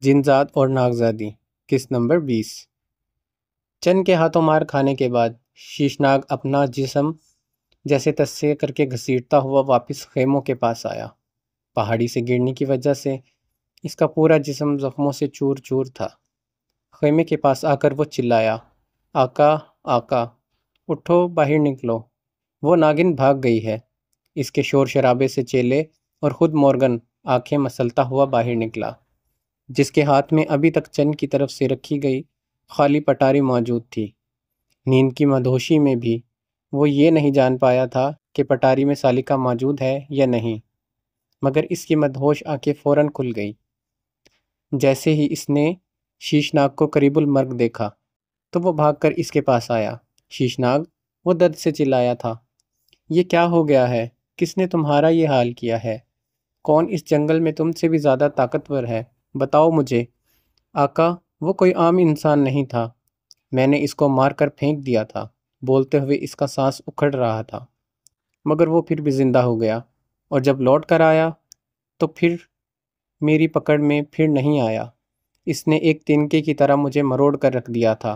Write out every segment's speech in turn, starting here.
جنزاد اور ناگزادی قسط نمبر 20۔ چند کے ہاتھوں مار کھانے کے بعد شیشناگ اپنا جسم جیسے تصفیہ کر کے گھسیٹتا ہوا واپس خیموں کے پاس آیا۔ پہاڑی سے گرنے کی وجہ سے اس کا پورا جسم زخموں سے چور چور تھا۔ خیمے کے پاس آ کر وہ چلایا، آقا آقا اٹھو، باہر نکلو، وہ ناگن بھاگ گئی ہے۔ اس کے شور شرابے سے چیلے اور خود مورگن آنکھیں مسلتا ہوا باہر نکلا، جس کے ہاتھ میں ابھی تک چند کی طرف سے رکھی گئی خالی پٹاری موجود تھی۔ نیند کی مدہوشی میں بھی وہ یہ نہیں جان پایا تھا کہ پٹاری میں سالکا موجود ہے یا نہیں، مگر اس کی مدہوش آنکھیں فوراً کھل گئی۔ جیسے ہی اس نے شیشناگ کو قریب المرگ دیکھا تو وہ بھاگ کر اس کے پاس آیا۔ شیشناگ، وہ درد سے چلایا تھا، یہ کیا ہو گیا ہے؟ کس نے تمہارا یہ حال کیا ہے؟ کون اس جنگل میں تم سے بھی زیادہ طاقتور ہے؟ بتاؤ مجھے۔ آقا، وہ کوئی عام انسان نہیں تھا، میں نے اس کو مار کر پھینک دیا تھا۔ بولتے ہوئے اس کا سانس اکھڑ رہا تھا، مگر وہ پھر بھی زندہ ہو گیا، اور جب لوٹ کر آیا تو پھر میری پکڑ میں پھر نہیں آیا۔ اس نے ایک تنکے کی طرح مجھے مروڑ کر رکھ دیا تھا۔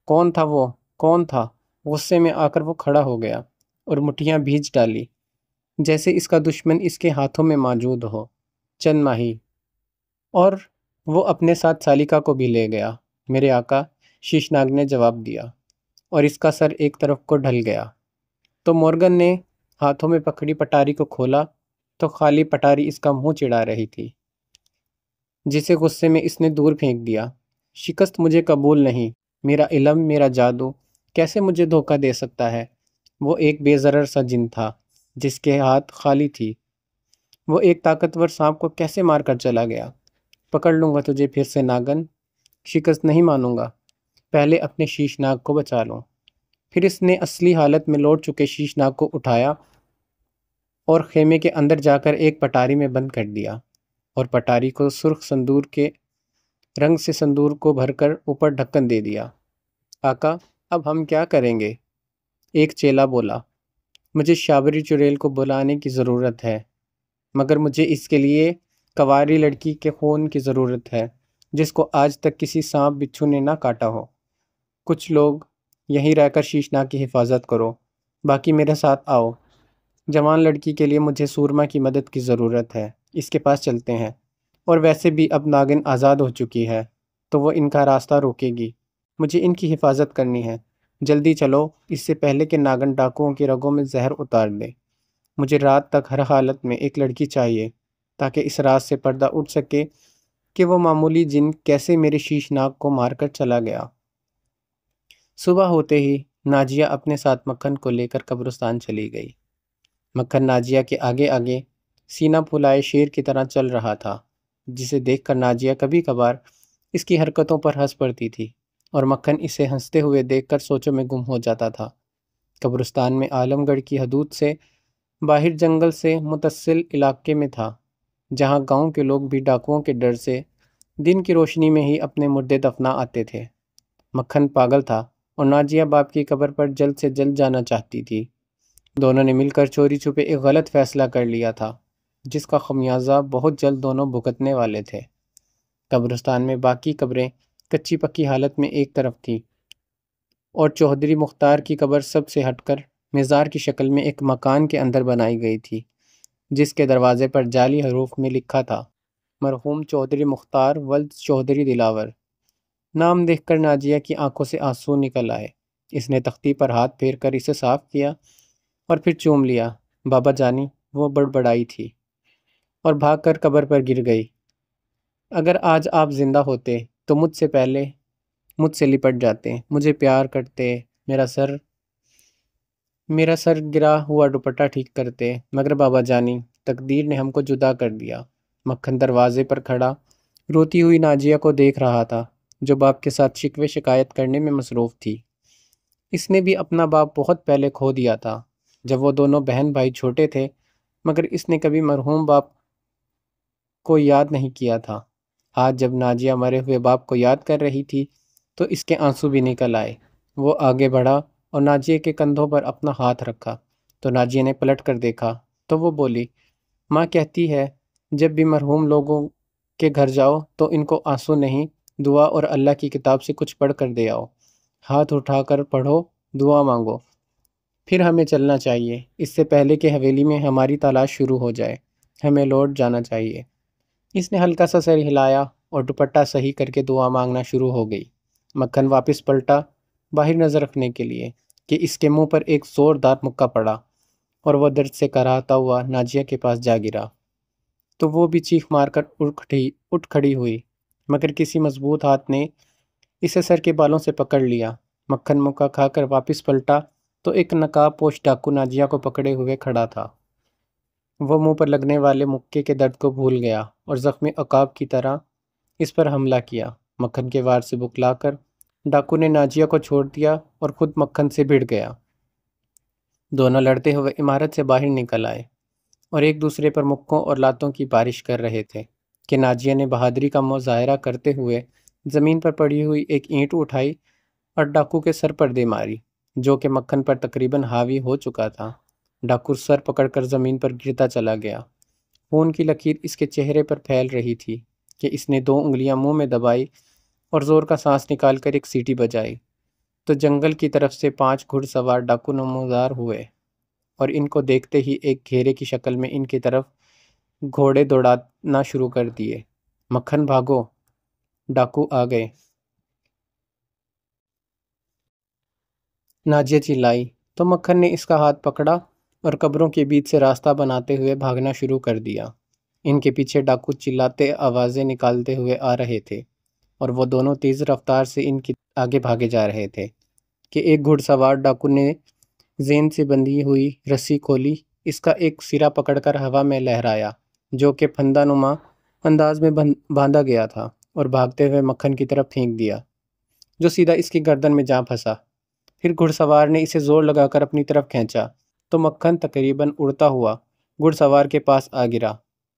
کون تھا وہ؟ کون تھا؟ غصے میں آ کر وہ کھڑا ہو گیا اور مٹھیاں بھیج ڈالی، جیسے اس کا دشمن اس کے ہاتھوں میں موجود ہو۔ چند ماہی، اور وہ اپنے ساتھ سالکا کو بھی لے گیا، میرے آقا، شیشناگ نے جواب دیا، اور اس کا سر ایک طرف کو ڈھل گیا۔ تو مورگن نے ہاتھوں میں پکڑی پٹاری کو کھولا تو خالی پٹاری اس کا منہ چڑھا رہی تھی، جسے غصے میں اس نے دور پھینک دیا۔ شکست مجھے قبول نہیں، میرا علم، میرا جادو کیسے مجھے دھوکہ دے سکتا ہے؟ وہ ایک بے ضرر سا جن تھا جس کے ہاتھ خالی تھی، وہ ایک طاقتور سانپ کو کیسے مار کر چلا گیا؟ پکڑ لوں گا تجھے پھر سے ناگن، شکست نہیں مانوں گا، پہلے اپنے شیشناگ کو بچا لوں۔ پھر اس نے اصلی حالت میں لوٹ چکے شیشناگ کو اٹھایا اور خیمے کے اندر جا کر ایک پٹاری میں بند کر دیا، اور پٹاری کو سرخ سندور کے رنگ سے سندور کو بھر کر اوپر ڈھکن دے دیا۔ آقا، اب ہم کیا کریں گے؟ ایک چیلا بولا۔ مجھے شابری چڑیل کو بلانے کی ضرورت ہے، مگر مجھے اس کے لیے کنواری لڑکی کے خون کی ضرورت ہے جس کو آج تک کسی سانپ بچھو نے نہ کاٹا ہو۔ کچھ لوگ یہیں رہ کر شیشناگ کی حفاظت کرو، باقی میرے ساتھ آؤ۔ جوان لڑکی کے لیے مجھے سورما کی مدد کی ضرورت ہے، اس کے پاس چلتے ہیں، اور ویسے بھی اب ناگن آزاد ہو چکی ہے تو وہ ان کا راستہ روکے گی، مجھے ان کی حفاظت کرنی ہے۔ جلدی چلو، اس سے پہلے کہ ناگن ڈاکوؤں کی رگوں میں زہر اتار دے۔ مجھے رات تک ہر حالت میں ایک لڑکی چاہیے تاکہ اس راز سے پردہ اٹھ سکے کہ وہ معمولی جن کیسے میرے شیشناگ کو مار کر چلا گیا۔ صبح ہوتے ہی ناجیہ اپنے ساتھ مکھن کو لے کر قبرستان چلی گئی۔ مکھن ناجیہ کے آگے آگے سینہ پھلائے شیر کی طرح چل رہا تھا، جسے دیکھ کر ناجیہ کبھی کبھار اس کی حرکتوں پر ہنس پڑتی تھی، اور مکھن اسے ہنستے ہوئے دیکھ کر سوچوں میں گم ہو جاتا تھا۔ قبرستان میں عالم گڑھ کی حدود سے باہر جنگل سے متصل علاقے میں تھا، جہاں گاؤں کے لوگ بھی ڈاکوؤں کے ڈر سے دن کی روشنی میں ہی اپنے مردے دفنا آتے تھے۔ مکھن پاگل تھا اور ناجیہ باپ کی قبر پر جلد سے جلد جانا چاہتی تھی۔ دونوں نے مل کر چوری چھپے ایک غلط فیصلہ کر لیا تھا، جس کا خمیازہ بہت جلد دونوں بھگتنے والے تھے۔ قبرستان میں باقی قبریں کچی پکی حالت میں ایک طرف تھیں، اور چوہدری مختار کی قبر سب سے ہٹ کر مزار کی شکل میں ایک مکان کے اندر بنائی گئی تھی، جس کے دروازے پر جعلی حروف میں لکھا تھا، مرحوم چوہدری مختار ولد چوہدری دلاور۔ نام دیکھ کر ناجیہ کی آنکھوں سے آنسو نکل آئے۔ اس نے تختی پر ہاتھ پھیر کر اسے صاف کیا اور پھر چوم لیا۔ بابا جانی، وہ بڑبڑائی تھی اور بھاگ کر قبر پر گر گئی۔ اگر آج آپ زندہ ہوتے تو مجھ سے پہلے مجھ سے لپٹ جاتے، مجھے پیار کرتے، میرا سر گرا ہوا دوپٹہ ٹھیک کرتے، مگر بابا جانی، تقدیر نے ہم کو جدا کر دیا۔ مکھن دروازے پر کھڑا روتی ہوئی ناجیہ کو دیکھ رہا تھا، جو باپ کے ساتھ شکوے شکایت کرنے میں مصروف تھی۔ اس نے بھی اپنا باپ بہت پہلے کھو دیا تھا، جب وہ دونوں بہن بھائی چھوٹے تھے، مگر اس نے کبھی مرحوم باپ کو یاد نہیں کیا تھا۔ آج جب ناجیہ مرے ہوئے باپ کو یاد کر رہی تھی تو اس کے آنسو بھی نکل آئے۔ وہ آگے بڑھا اور ناجیہ کے کندھوں پر اپنا ہاتھ رکھا تو ناجیہ نے پلٹ کر دیکھا تو وہ بولی، ماں کہتی ہے جب بھی مرحوم لوگوں کہ گھر جاؤ تو ان کو آنسو نہیں، دعا اور اللہ کی کتاب سے کچھ پڑھ کر دے آؤ، ہاتھ اٹھا کر پڑھو، دعا مانگو، پھر ہمیں چلنا چاہیے، اس سے پہلے کہ حویلی میں ہماری تلاش شروع ہو جائے، ہمیں لوٹ جانا چاہیے۔ اس نے ہلکا سا سر ہلایا اور دوپٹہ صحیح کر کے دعا مانگنا شروع ہو گئی۔ مکھن واپس پلٹا باہر نظر رکھنے کے لیے کہ اس کے منہ پر ایک زوردار مکہ پڑا اور وہ درد سے کراہتا ہوا ناجیہ کے پاس جا گرا، تو وہ بھی چیخ مار کر اٹھ کھڑی ہوئی، مگر کسی مضبوط ہاتھ نے اسے سر کے بالوں سے پکڑ لیا۔ مکھن مکہ کھا کر واپس پلٹا تو ایک نقاب پوش ڈاکو ناجیہ کو پکڑے ہوئے کھڑا تھا۔ وہ منہ پر لگنے والے مکے کے درد کو بھول گیا اور زخمی عقاب کی طرح اس پر حملہ کیا۔ مکھن کے وار سے بکلا کر ڈاکو نے ناجیہ کو چھوڑ دیا اور خود مکھن سے بھڑ گیا۔ دونوں لڑتے ہوئے عمارت سے باہر نکل آئے اور ایک دوسرے پر مکوں اور لاتوں کی بارش کر رہے تھے کہ ناجیہ نے بہادری کا مظاہرہ کرتے ہوئے زمین پر پڑی ہوئی ایک اینٹ اٹھائی اور ڈاکو کے سر پر دے ماری، جو کہ مکھن پر تقریباً حاوی ہو چکا تھا۔ ڈاکو سر پکڑ کر زمین پر گرتا چلا گیا۔ خون کی لکیر اس کے چہرے پر پھیل رہی تھی کہ اس نے 2 انگلیاں منہ میں دبائی اور زور کا سانس نکال کر ایک سیٹی بجائی، تو جنگل کی طرف سے 5 گھڑ سوار ڈاکو نمودار ہوئے اور ان کو دیکھتے ہی ایک گھیرے کی شکل میں ان کی طرف گھوڑے دوڑانا شروع کر دیے۔ مکھن بھاگو، ڈاکو آ گئے، ناجیہ چلائی، تو مکھن نے اس کا ہاتھ پکڑا اور قبروں کے بیچ سے راستہ بناتے ہوئے بھاگنا شروع کر دیا۔ ان کے پیچھے ڈاکو چلاتے آوازیں نکالتے ہوئے آ رہے تھے اور وہ دونوں تیز رفتار سے ان کی آگے بھاگے جا رہے تھے کہ ایک گھڑ سوار ڈاکو نے زین سے بندھی ہوئی رسی کھولی، اس کا ایک سرا پکڑ کر ہوا میں لہرایا، جو کہ پھندا نما انداز میں باندھا گیا تھا، اور بھاگتے ہوئے مکھن کی طرف پھینک دیا، جو سیدھا اس کی گردن میں جا پھنسا۔ پھر گھڑ سوار نے اسے زور لگا کر اپنی طرف کھینچا تو مکھن تقریباً اڑتا ہوا گھڑ سوار کے پاس آ گرا۔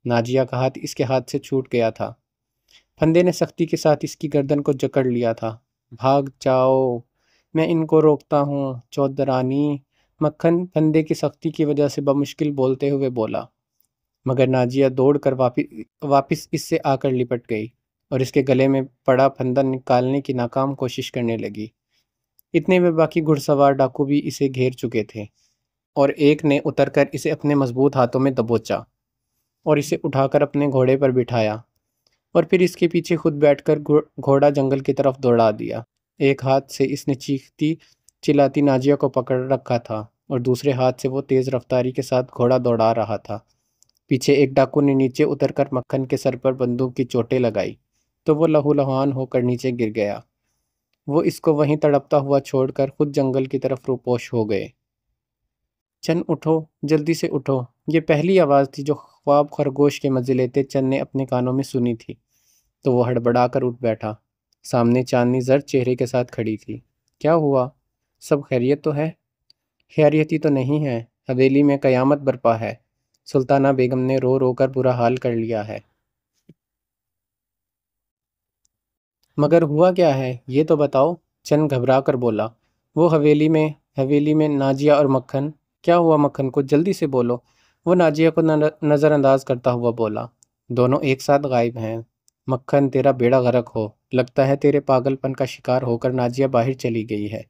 ناجیہ کا ہاتھ اس کے ہاتھ سے چھوٹ گیا تھا۔ پھندے نے سختی کے ساتھ اس کی گردن کو جکڑ لیا تھا۔ بھاگ جاؤ، میں ان کو روکتا ہوں چودرانی، مکھن پھندے کی سختی کی وجہ سے بمشکل بولتے ہوئے بولا، مگر ناجیہ دوڑ کر واپس اس سے آ کر لپٹ گئی اور اس کے گلے میں پڑا پھندا نکالنے کی ناکام کوشش کرنے لگی۔ اتنے میں باقی گھڑ سوار ڈاکو بھی اسے گھیر چکے تھے اور ایک نے اتر کر اسے اپنے مضبوط ہاتھوں میں دبوچا اور اسے اٹھا کر اپنے گھوڑے پر بٹھایا اور پھر اس کے پیچھے خود بیٹھ کر گھوڑا جنگل کی طرف دوڑا دیا۔ ایک ہاتھ سے اس نے چیختی چلاتی ناجیہ کو پکڑ رکھا تھا اور دوسرے ہاتھ سے وہ تیز رفتاری کے ساتھ گھوڑا دوڑا رہا تھا۔ پیچھے ایک ڈاکو نے نیچے اتر کر مکھن کے سر پر بندوق کی چوٹیں لگائی تو وہ لہو لہان ہو کر نیچے گر گیا۔ وہ اس کو وہیں تڑپتا ہوا چھوڑ کر خود جنگل کی طرف روپوش ہو گئے۔ چن اٹھو، جلدی سے اٹھو، یہ پہلی آواز تھی جو خواب خرگوش کے مزے لیتے چن نے اپنے کانوں میں سنی تھی، تو وہ ہڑبڑا کر اٹھ بیٹھا۔ سامنے چاندنی زرد چہرے کے ساتھ کھڑی تھی۔ کیا ہوا؟ سب خیریت تو ہے؟ خیریتی تو نہیں ہے، حویلی میں قیامت برپا ہے، سلطانہ بیگم نے رو رو کر برا حال کر لیا ہے۔ مگر ہوا کیا ہے یہ تو بتاؤ، چن گھبرا کر بولا۔ وہ حویلی میں ناجیہ اور مکھن۔ کیا ہوا مکھن کو؟ جلدی سے بولو، وہ ناجیہ کو نظر انداز کرتا ہوا بولا۔ دونوں ایک ساتھ غائب ہیں مکھن، تیرا بیڑا غرق ہو، لگتا ہے تیرے پاگل پن کا شکار ہو کر ناجیہ باہر چلی گئی ہے۔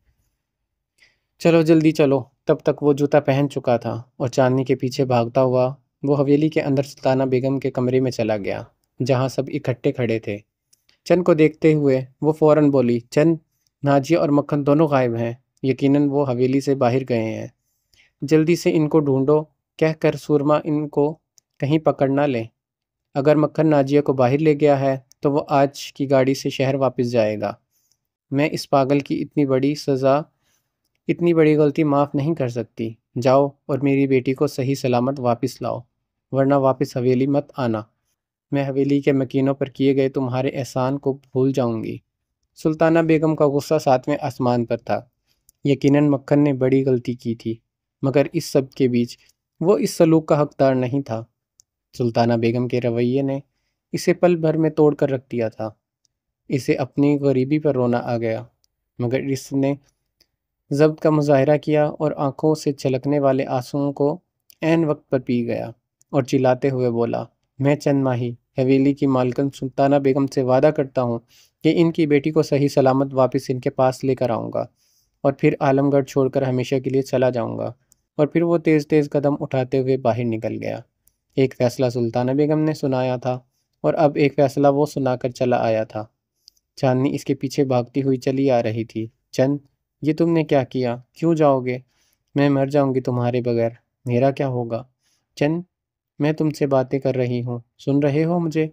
چلو جلدی چلو۔ تب تک وہ جوتا پہن چکا تھا اور چاندنی کے پیچھے بھاگتا ہوا وہ حویلی کے اندر سلطانہ بیگم کے کمرے میں چلا گیا، جہاں سب اکٹھے کھڑے تھے۔ چن کو دیکھتے ہوئے وہ فوراً بولی، چن، ناجیہ اور مکھن دونوں غائب ہیں، یقیناً وہ حویلی سے باہر گئے ہیں، جلدی سے ان کو ڈھونڈو، کہہ کر سورما ان کو کہیں پکڑ نہ لے۔ اگر مکھن ناجیہ کو باہر لے گیا ہے تو وہ آج کی گاڑی سے شہر واپس جائے گا۔ میں اس پاگل کی اتنی بڑی غلطی معاف نہیں کر سکتی۔ جاؤ اور میری بیٹی کو صحیح سلامت واپس لاؤ، ورنہ واپس حویلی مت آنا، میں حویلی کے مکینوں پر کیے گئے تمہارے احسان کو بھول جاؤں گی۔ سلطانہ بیگم کا غصہ 7ویں آسمان پر تھا۔ یقیناً مکھن نے بڑی غلطی کی تھی، مگر اس سب کے بیچ وہ اس سلوک کا حقدار نہیں تھا۔ سلطانہ بیگم کے رویے نے اسے پل بھر میں توڑ کر رکھ دیا تھا۔ اسے اپنی غریبی پر رونا آ گیا، مگر اس نے ضبط کا مظاہرہ کیا اور آنکھوں سے چھلکنے والے آنسوؤں کو عین وقت پر پی گیا اور چلاتے ہوئے بولا، میں چند ماہی حویلی کی مالکن سلطانہ بیگم سے وعدہ کرتا ہوں کہ ان کی بیٹی کو صحیح سلامت واپس ان کے پاس لے کر آؤں گا، اور پھر عالم گڑھ چھوڑ کر ہمیشہ کے لیے چلا جاؤں گا۔ اور پھر وہ تیز تیز قدم اٹھاتے ہوئے باہر نکل گیا۔ ایک فیصلہ سلطانہ بیگم نے سنایا تھا، اور اب ایک فیصلہ وہ سنا کر چلا آیا تھا۔ چاندنی اس کے پیچھے بھاگتی ہوئی چلی آ رہی تھی۔ چند، یہ تم نے کیا کیا؟ کیوں جاؤ گے؟ میں مر جاؤں گی تمہارے بغیر۔ میرا کیا ہوگا؟ چند، میں تم سے باتیں کر رہی ہوں، سن رہے ہو مجھے؟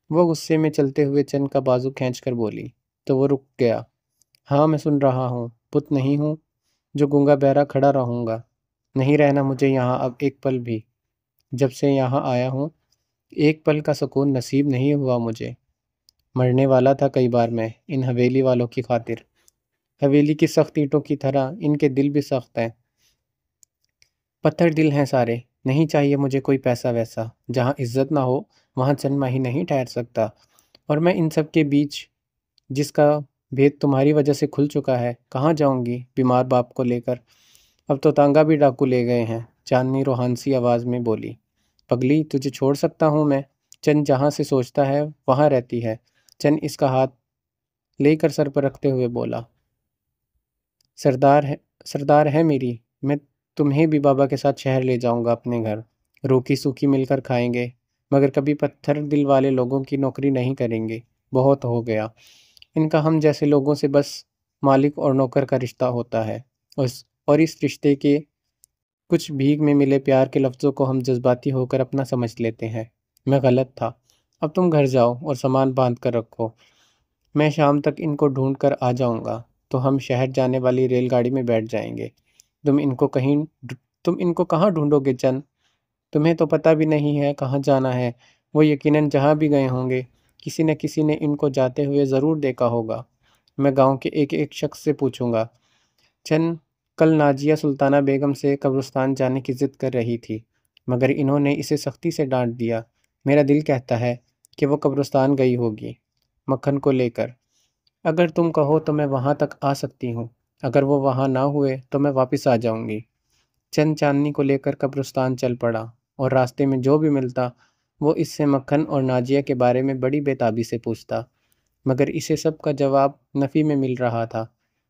وہ غصے میں چلتے ہوئے چند کا بازو کھینچ کر بولی، تو وہ رک گیا۔ ہاں میں سن رہا ہوں، بت نہیں ہوں جو گونگا بہرا کھڑا رہوں گا۔ نہیں رہنا مجھے یہاں اب ایک پل بھی۔ جب سے یہاں آیا ہوں ایک پل کا سکون نصیب نہیں ہوا مجھے۔ مرنے والا تھا کئی بار میں ان حویلی والوں کی خاطر۔ حویلی کی سخت اینٹوں کی طرح ان کے دل بھی سخت ہیں، پتھر دل ہیں سارے۔ نہیں چاہیے مجھے کوئی پیسہ ویسا۔ جہاں عزت نہ ہو وہاں چند ماہی نہیں ٹھہر سکتا۔ اور میں ان سب کے بیچ جس کا بھید تمہاری وجہ سے کھل چکا ہے، کہاں جاؤں گی بیمار باپ کو لے کر؟ اب تو تانگا بھی ڈاکو لے گئے ہیں، چاندنی روحانسی آواز میں بولی۔ پگلی، تجھے چھوڑ سکتا ہوں میں؟ چند جہاں سے سوچتا ہے وہاں رہتی ہے۔ چند اس کا ہاتھ لے کر سر پر رکھتے ہوئے بولا، سردار ہے میری، میں تمہیں بھی بابا کے ساتھ شہر لے جاؤں گا اپنے گھر۔ روکی سوکھی مل کر کھائیں گے، مگر کبھی پتھر دل والے لوگوں کی نوکری نہیں کریں گے۔ بہت ہو گیا ان کا ہم جیسے لوگوں سے، بس مالک اور نوکر کا رشتہ ہوتا ہے، اور اس رشتے کے کچھ بھیک میں ملے پیار کے لفظوں کو ہم جذباتی ہو کر اپنا سمجھ لیتے ہیں۔ میں غلط تھا۔ اب تم گھر جاؤ اور سامان باندھ کر رکھو، میں شام تک ان کو ڈھونڈ کر آ جاؤں گا تو ہم شہر جانے والی ریل گاڑی میں بیٹھ جائیں گے۔ تم ان کو کہاں ڈھونڈو گے چند؟ تمہیں تو پتہ بھی نہیں ہے کہاں جانا ہے۔ وہ یقیناً جہاں بھی گئے ہوں گے کسی نہ کسی نے ان کو جاتے ہوئے ضرور دیکھا ہوگا۔ میں گاؤں کے ایک ایک شخص سے پوچھوں گا۔ چند، کل ناجیہ سلطانہ بیگم سے قبرستان جانے کی ضد کر رہی تھی، مگر انہوں نے اسے سختی سے ڈانٹ دیا۔ میرا دل کہتا ہے کہ وہ قبرستان گئی ہوگی مکھن کو لے کر۔ اگر تم کہو تو میں وہاں تک آ سکتی ہوں، اگر وہ وہاں نہ ہوئے تو میں واپس آ جاؤں گی۔ چند چاندنی کو لے کر قبرستان چل پڑا، اور راستے میں جو بھی ملتا وہ اس سے مکھن اور ناجیہ کے بارے میں بڑی بےتابی سے پوچھتا، مگر اسے سب کا جواب نفی میں مل رہا تھا۔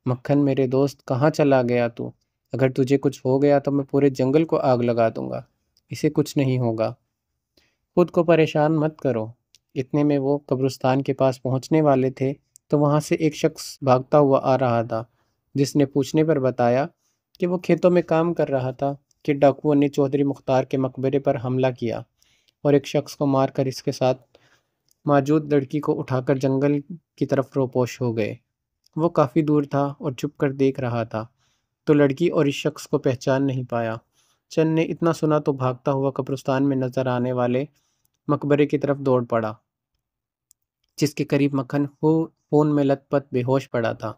مکھن میرے دوست، کہاں چلا گیا تو؟ اگر تجھے کچھ ہو گیا تو میں پورے جنگل کو آگ لگا دوں گا، اسے کچھ نہیں ہوگا۔ خود کو پریشان مت کرو۔ اتنے میں وہ قبرستان کے پاس پہنچنے والے تھے تو وہاں سے ایک شخص بھاگتا ہوا آ رہا تھا، جس نے پوچھنے پر بتایا کہ وہ کھیتوں میں کام کر رہا تھا کہ ڈاکوؤں نے چودھری مختار کے مقبرے پر حملہ کیا اور ایک شخص کو مار کر اس کے ساتھ موجود لڑکی کو اٹھا کر جنگل کی طرف روپوش ہو گئے۔ وہ کافی دور تھا اور چھپ کر دیکھ رہا تھا، تو لڑکی اور اس شخص کو پہچان نہیں پایا۔ چند نے اتنا سنا تو بھاگتا ہوا قبرستان میں نظر آنے والے مقبرے کی طرف دوڑ پڑا، جس کے قریب مکھن خون میں لت پت بے ہوش پڑا تھا۔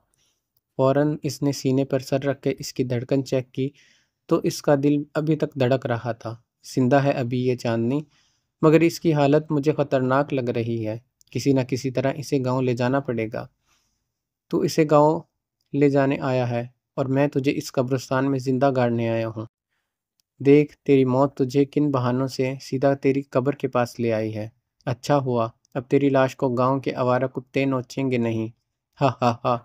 فوراً اس نے سینے پر سر رکھ کے اس کی دھڑکن چیک کی تو اس کا دل ابھی تک دھڑک رہا تھا۔ زندہ ہے ابھی یہ چاندنی، مگر اس کی حالت مجھے خطرناک لگ رہی ہے۔ کسی نہ کسی طرح اسے گاؤں لے جانا پڑے گا۔ تو اسے گاؤں لے جانے آیا ہے اور میں تجھے اس قبرستان میں زندہ گاڑنے آیا ہوں۔ دیکھ، تیری موت تجھے کن بہانوں سے سیدھا تیری قبر کے پاس لے آئی ہے۔ اچھا ہوا، اب تیری لاش کو گاؤں کے آوارہ کتے نوچیں گے نہیں۔ ہا ہا ہا۔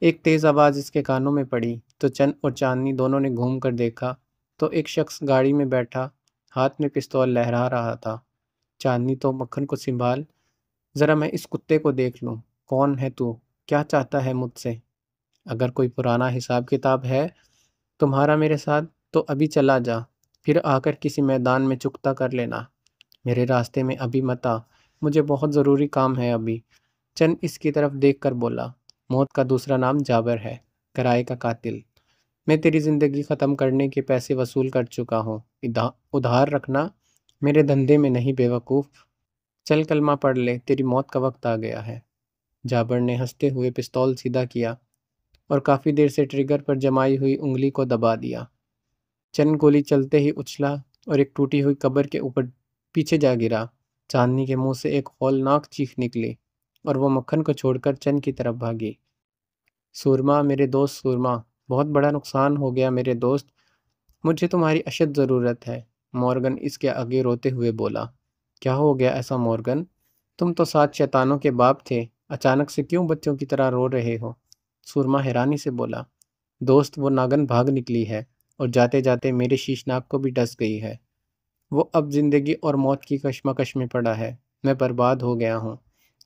ایک تیز آواز اس کے کانوں میں پڑی تو چند اور چاندنی دونوں نے گھوم کر دیکھا تو ایک شخص گاڑی میں بیٹھا ہاتھ میں پستول لہرا رہا تھا۔ چاندنی، تو مکھن کو سنبھال، ذرا میں اس کتے کو دیکھ لوں۔ کون ہے تو؟ کیا چاہتا ہے مجھ سے؟ اگر کوئی پرانا حساب کتاب ہے تمہارا میرے ساتھ تو ابھی چلا جا، پھر آ کر کسی میدان میں چکتا کر لینا۔ میرے راستے میں ابھی مت آ، مجھے بہت ضروری کام ہے ابھی۔ چند اس کی طرف دیکھ کر بولا، موت کا دوسرا نام جابر ہے، کرائے کا قاتل۔ میں تیری زندگی ختم کرنے کے پیسے وصول کر چکا ہوں، ادھار رکھنا، میرے دھندے میں نہیں بے وقوف۔ چل کلمہ پڑھ لے، تیری موت کا وقت آ گیا ہے۔ جابر نے ہنستے ہوئے پستول سیدھا کیا اور کافی دیر سے ٹریگر پر جمائی ہوئی انگلی کو دبا دیا۔ چند گولی چلتے ہی اچھلا اور ایک ٹوٹی ہوئی قبر کے اوپر پیچھے جا گرا۔ چاندنی کے منہ سے ایک ہولناک چیخ نکلی اور وہ مکھن کو چھوڑ کر چند کی طرف بھاگی۔ سورما، میرے دوست سورما، بہت بڑا نقصان ہو گیا میرے دوست، مجھے تمہاری اشد ضرورت ہے۔ مورگن اس کے آگے روتے ہوئے بولا۔ کیا ہو گیا ایسا مورگن؟ تم تو 7 شیطانوں کے باپ تھے، اچانک سے کیوں بچوں کی طرح رو رہے ہو؟ سورما حیرانی سے بولا۔ دوست، وہ ناگن بھاگ نکلی ہے اور جاتے جاتے میرے شیشناگ کو بھی ڈس گئی ہے۔ وہ اب زندگی اور موت کی کشمکش میں پڑا ہے، میں برباد ہو گیا ہوں۔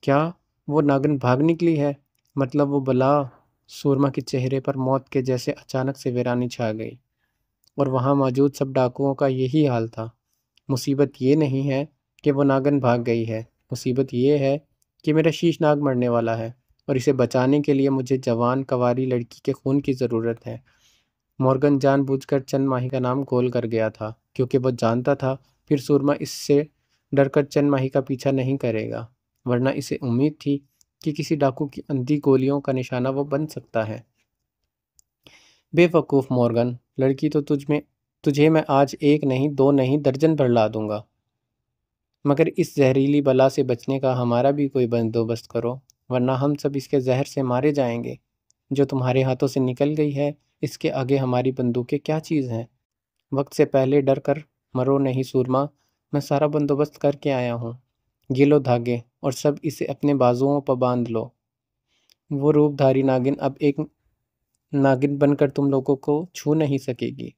کیا وہ ناگن بھاگ نکلی ہے؟ مطلب وہ بلا؟ سورما کے چہرے پر موت کے جیسے اچانک سے ویرانی چھا گئی، اور وہاں موجود سب ڈاکوؤں کا یہی حال تھا۔ مصیبت یہ نہیں ہے کہ وہ ناگن بھاگ گئی ہے، مصیبت یہ ہے کہ میرا شیش ناگ مرنے والا ہے، اور اسے بچانے کے لیے مجھے جوان کنواری لڑکی کے خون کی ضرورت ہے۔ مورگن جان بوجھ کر چند ماہی کا نام کھول کر گیا تھا، کیونکہ وہ جانتا تھا پھر سورما اس سے ڈر کر چند ماہی کا پیچھا نہیں کرے گا، ورنہ اسے امید تھی کہ کسی ڈاکو کی اندھی گولیوں کا نشانہ وہ بن سکتا ہے۔ بے وقوف مورگن، لڑکی تو تجھے میں آج ایک نہیں، دو نہیں، درجن بھر لا دوں گا، مگر اس زہریلی بلا سے بچنے کا ہمارا بھی کوئی بندوبست کرو، ورنہ ہم سب اس کے زہر سے مارے جائیں گے۔ جو تمہارے ہاتھوں سے نکل گئی ہے، اس کے آگے ہماری بندوقیں کیا چیز ہیں؟ وقت سے پہلے ڈر کر مرو نہیں سورما، میں سارا بندوبست کر کے آیا ہوں۔ یہ لو دھاگے، اور سب اسے اپنے بازوؤں پر باندھ لو۔ وہ روپ دھاری ناگن اب ایک ناگن بن کر تم لوگوں کو چھو نہیں سکے گی۔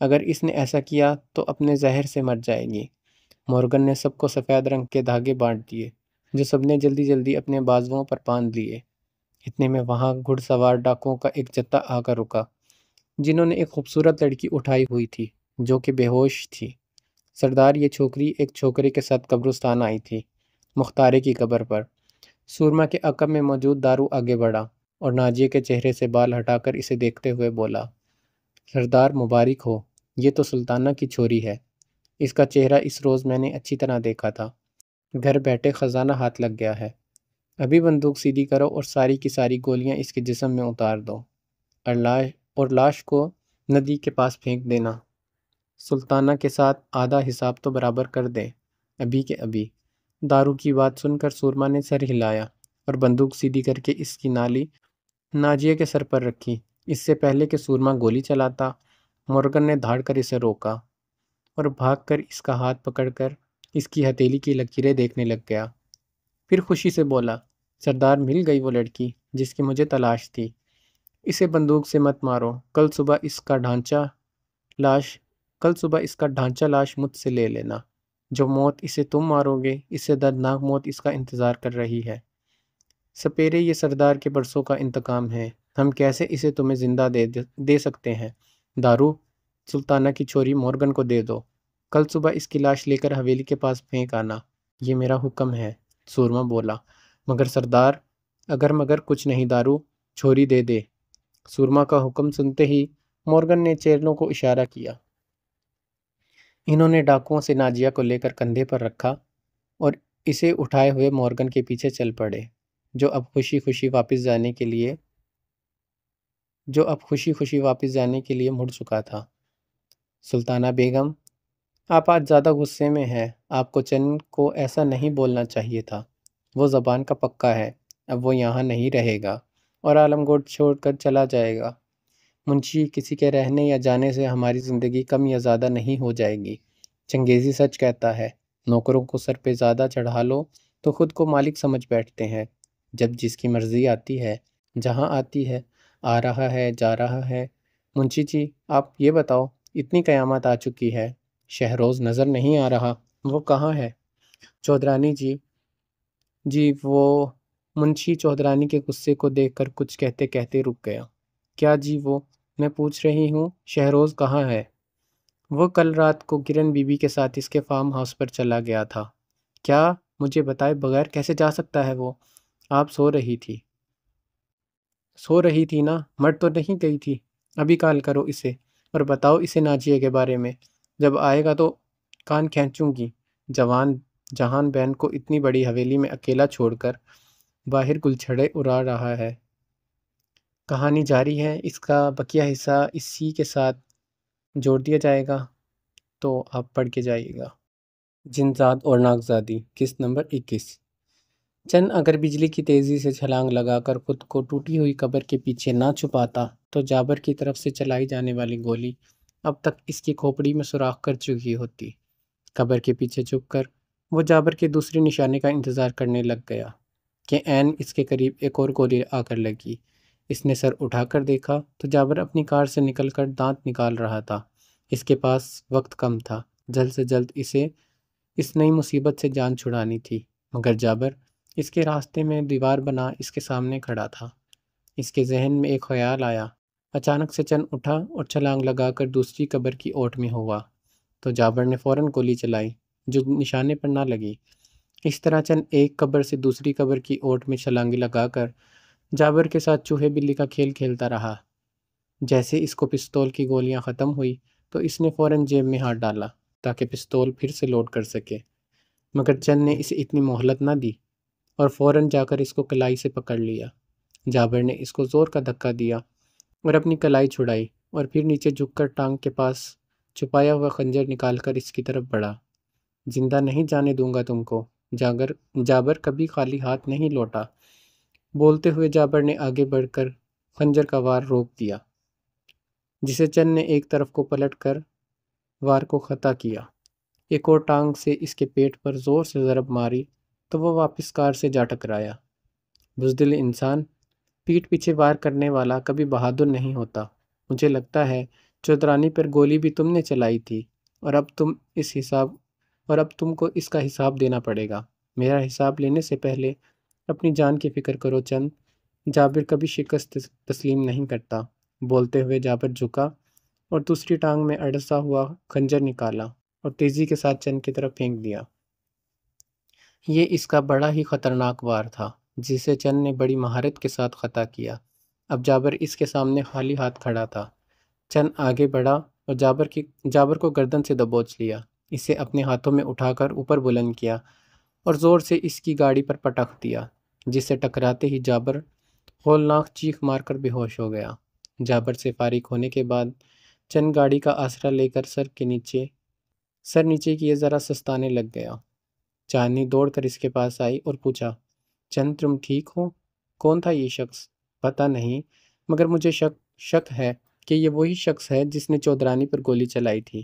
اگر اس نے ایسا کیا تو اپنے زہر سے مر جائے گی۔ مورگن نے سب کو سفید رنگ کے دھاگے بانٹ دیے، جو سب نے جلدی جلدی اپنے بازوؤں پر باندھ لیے۔ اتنے میں وہاں گھڑ سوار ڈاکوؤں کا ایک جتھا آ کر رکا، جنہوں نے ایک خوبصورت لڑکی اٹھائی ہوئی تھی جو کہ بے ہوش تھی۔ سردار، یہ چھوکری ایک چھوکرے کے ساتھ قبرستان آئی تھی، مختارے کی قبر پر۔ سورما کے عقب میں موجود دارو آگے بڑھا اور ناجیہ کے چہرے سے بال ہٹا کر اسے دیکھتے ہوئے بولا، سردار مبارک ہو، یہ تو سلطانہ کی چھوری ہے۔ اس کا چہرہ اس روز میں نے اچھی طرح دیکھا تھا۔ گھر بیٹھے خزانہ ہاتھ لگ گیا ہے۔ ابھی بندوق سیدھی کرو اور ساری کی ساری گولیاں اس کے جسم میں اتار دو، اور لاش کو ندی کے پاس پھینک دینا۔ سلطانہ کے ساتھ آدھا حساب تو برابر کر دیں، ابھی کے ابھی۔ دارو کی بات سن کر سورما نے سر ہلایا اور بندوق سیدھی کر کے اس کی نالی ناجیہ کے سر پر رکھی۔ اس سے پہلے کہ سورما گولی چلاتا، مورگن نے دھاڑ کر اسے روکا اور بھاگ کر اس کا ہاتھ پکڑ کر اس کی ہتھیلی کی لکیریں دیکھنے لگ گیا۔ پھر خوشی سے بولا، سردار مل گئی وہ لڑکی جس کی مجھے تلاش تھی۔ اسے بندوق سے مت مارو، کل صبح اس کا ڈھانچہ لاش مجھ سے لے لینا۔ جو موت اسے تم مارو گے، اس سے دردناک موت اس کا انتظار کر رہی ہے۔ سپیرے، یہ سردار کے برسوں کا انتقام ہے، ہم کیسے اسے تمہیں زندہ دے سکتے ہیں؟ دارو، سلطانہ کی چھوری مورگن کو دے دو، کل صبح اس کی لاش لے کر حویلی کے پاس پھینک آنا، یہ میرا حکم ہے۔ سورما بولا، مگر سردار، اگر مگر کچھ نہیں دارو، چھوری دے دے۔ سورما کا حکم سنتے ہی مورگن نے چیرنوں کو اشارہ کیا۔ انہوں نے ڈاکوؤں سے ناجیہ کو لے کر کندھے پر رکھا اور اسے اٹھائے ہوئے مورگن کے پیچھے چل پڑے، جو اب خوشی خوشی واپس جانے کے لیے مڑ چکا تھا۔ سلطانہ بیگم، آپ آج زیادہ غصے میں ہیں، آپ کو چن کو ایسا نہیں بولنا چاہیے تھا۔ وہ زبان کا پکا ہے، اب وہ یہاں نہیں رہے گا اور عالم گوٹ چھوڑ کر چلا جائے گا۔ منشی، کسی کے رہنے یا جانے سے ہماری زندگی کم یا زیادہ نہیں ہو جائے گی۔ چنگیزی سچ کہتا ہے، نوکروں کو سر پہ زیادہ چڑھا لو تو خود کو مالک سمجھ بیٹھتے ہیں۔ جب جس کی مرضی آتی ہے، جہاں آتی ہے، آ رہا ہے، جا رہا ہے۔ منشی جی، آپ یہ بتاؤ، اتنی قیامت آ چکی ہے، شہروز نظر نہیں آ رہا، وہ کہاں ہے؟ چودھرانی جی وہ منشی چودھرانی کے غصے کو دیکھ کر کچھ کہتے کہتے رک گیا۔ کیا جی وہ؟ میں پوچھ رہی ہوں، شہروز کہاں ہے؟ وہ کل رات کو کرن بی بی کے ساتھ اس کے فارم ہاؤس پر چلا گیا تھا۔ کیا؟ مجھے بتائے بغیر کیسے جا سکتا ہے وہ؟ آپ سو رہی تھی نا، مر تو نہیں گئی تھی؟ ابھی کال کرو اسے اور بتاؤ اسے ناجیہ کے بارے میں، جب آئے گا تو کان کھینچوں گی۔ جہان بین کو اتنی بڑی حویلی میں اکیلا چھوڑ کر باہر گلچھڑے اڑا رہا ہے۔ کہانی جاری ہے، اس کا بقیہ حصہ اسی کے ساتھ جوڑ دیا جائے گا، تو آپ پڑھ کے جائیے گا۔ جنزاد اور ناگزادی، قسط نمبر 21۔ چند اگر بجلی کی تیزی سے چھلانگ لگا کر خود کو ٹوٹی ہوئی قبر کے پیچھے نہ چھپاتا تو جابر کی طرف سے چلائی جانے والی گولی اب تک اس کی کھوپڑی میں سوراخ کر چکی ہوتی۔ قبر کے پیچھے چھپ کر وہ جابر کے دوسرے نشانے کا انتظار کرنے لگ گیا کہ عین اس کے قریب ایک اور گولی آ کر لگی۔ اس نے سر اٹھا کر دیکھا تو جابر اپنی کار سے نکل کر دانت نکال رہا تھا۔ اس کے پاس وقت کم تھا، جلد سے جلد اسے اس نئی مصیبت سے جان چھڑانی تھی، مگر جابر اس کے راستے میں دیوار بنا اس کے سامنے کھڑا تھا۔ اس کے ذہن میں ایک خیال آیا۔ اچانک سے چند اٹھا اور چھلانگ لگا کر دوسری قبر کی اوٹ میں ہوا تو جابر نے فوراً گولی چلائی جو نشانے پر نہ لگی۔ اس طرح چند ایک قبر سے دوسری قبر کی اوٹ میں چھلانگیں لگا کر جابر کے ساتھ چوہے بلی کا کھیل کھیلتا رہا۔ جیسے اس کو پستول کی گولیاں ختم ہوئی تو اس نے فوراً جیب میں ہاتھ ڈالا تاکہ پستول پھر سے لوڈ کر سکے، مگر چند نے اسے اتنی مہلت نہ دی اور فوراً جا کر اس کو کلائی سے پکڑ لیا۔ جابر نے اس کو زور کا دھکا دیا اور اپنی کلائی چھڑائی اور پھر نیچے جھک کر ٹانگ کے پاس چھپایا ہوا خنجر نکال کر اس کی طرف بڑھا۔ زندہ نہیں جانے دوں گا تم کو۔ جابر کبھی خالی ہاتھ نہیں لوٹا۔ بولتے ہوئے جابر نے آگے بڑھ کر خنجر کا وار روک دیا، جسے چند نے ایک طرف کو پلٹ کر وار کو خطا کیا۔ ایک اور ٹانگ سے اس کے پیٹ پر زور سے ضرب ماری تو وہ واپس کار سے جا ٹکرایا۔ بزدل انسان، پیٹھ پیچھے وار کرنے والا کبھی بہادر نہیں ہوتا۔ مجھے لگتا ہے چودرانی پر گولی بھی تم نے چلائی تھی اور اب تم کو اس کا حساب دینا پڑے گا۔ میرا حساب لینے سے پہلے اپنی جان کی فکر کرو چند۔ جابر کبھی شکست تسلیم نہیں کرتا۔ بولتے ہوئے جابر جھکا اور دوسری ٹانگ میں اڑسا ہوا خنجر نکالا اور تیزی کے ساتھ چند کی طرف پھینک دیا۔ یہ اس کا بڑا ہی خطرناک وار تھا جسے چند نے بڑی مہارت کے ساتھ خطا کیا۔ اب جابر اس کے سامنے خالی ہاتھ کھڑا تھا۔ چند آگے بڑھا اور جابر کو گردن سے دبوچ لیا، اسے اپنے ہاتھوں میں اٹھا کر اوپر بلند کیا اور زور سے اس کی گاڑی پر پٹخ دیا، جس سے ٹکراتے ہی جابر ہولناک چیخ مار کر بے ہوش ہو گیا۔ جابر سے فارغ ہونے کے بعد چند گاڑی کا آسرا لے کر سر نیچے کیے ذرا سستانے لگ گیا۔ چاندنی دوڑ کر اس کے پاس آئی اور پوچھا، چند تم ٹھیک ہو؟ کون تھا یہ شخص؟ پتہ نہیں، مگر مجھے شک ہے کہ یہ وہی شخص ہے جس نے چودرانی پر گولی چلائی تھی۔